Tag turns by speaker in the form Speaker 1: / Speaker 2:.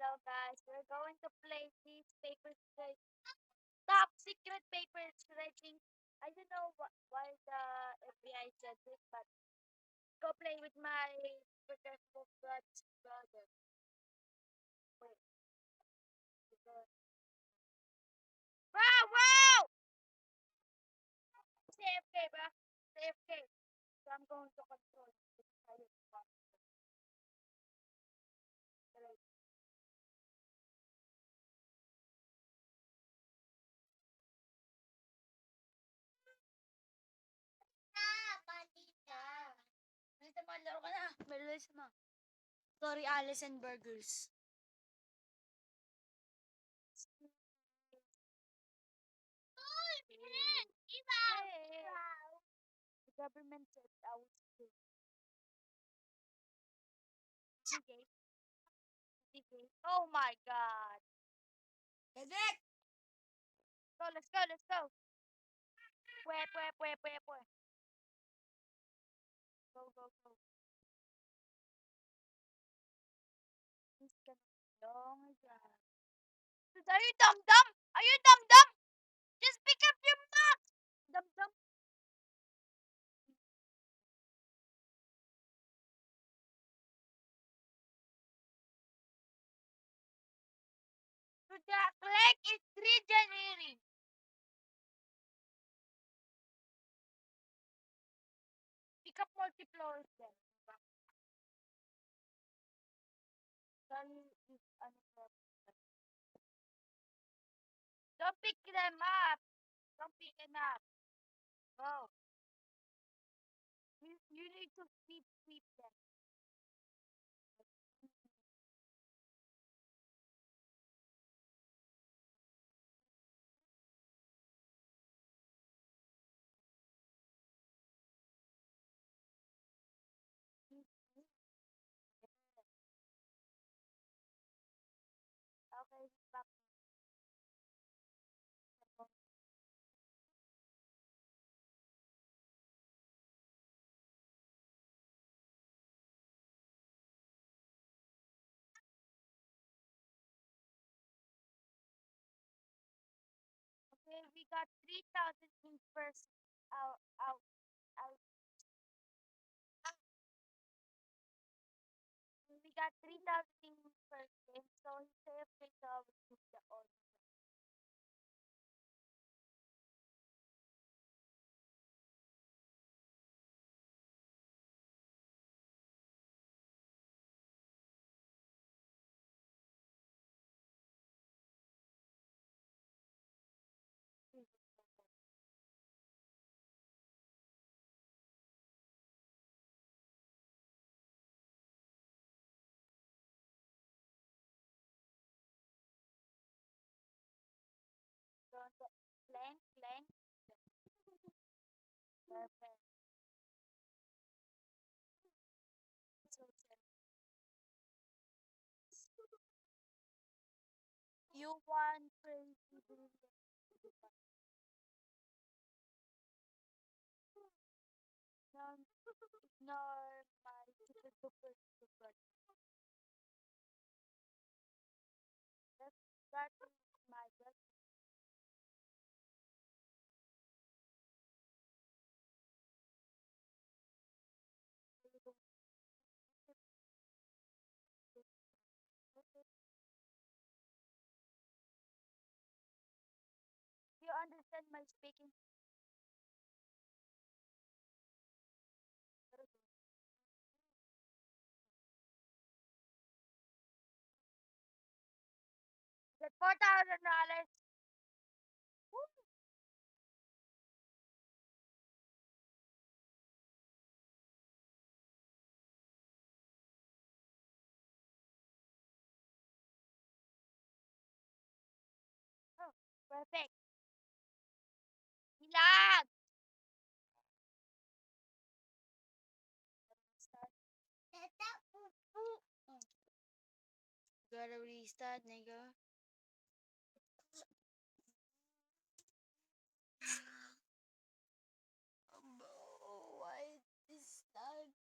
Speaker 1: Hello guys, we're going to play these paper stretch top secret paper stretching. I don't know why the FBI said this, but go play with my successful brother. Wait, because wow, wow! CFK, bro. CFK. So I'm going to control. Nandito mo, laro ka na. Bilis mo. Sorry, Alice and Burgers. The government said I was sick. Okay. Okay. Oh my god. Dedek! Go, let's go, let's go. Pwe. Go, go, go. He's gonna be long again. Dude, are you dumb dumb? Are you dumb dumb? Just pick up your map! Dumb dumb. Dude, the clock is regenerating. Pick up multipliers then. Sorry, this don't pick them up. Don't pick them up. Go. You need to sweep them. Okay, back. Okay, we got 3,000 in first. Out, out, out. We got 3,000 in first game, so he saved it all with the order. Blank. Perfect. So, you want crazy brilliant. No, ignore my super. That is my best. You understand my speaking? Get $4,000. Oh, perfect. Hilag! Start. Gotta restart, nigga. Why is that?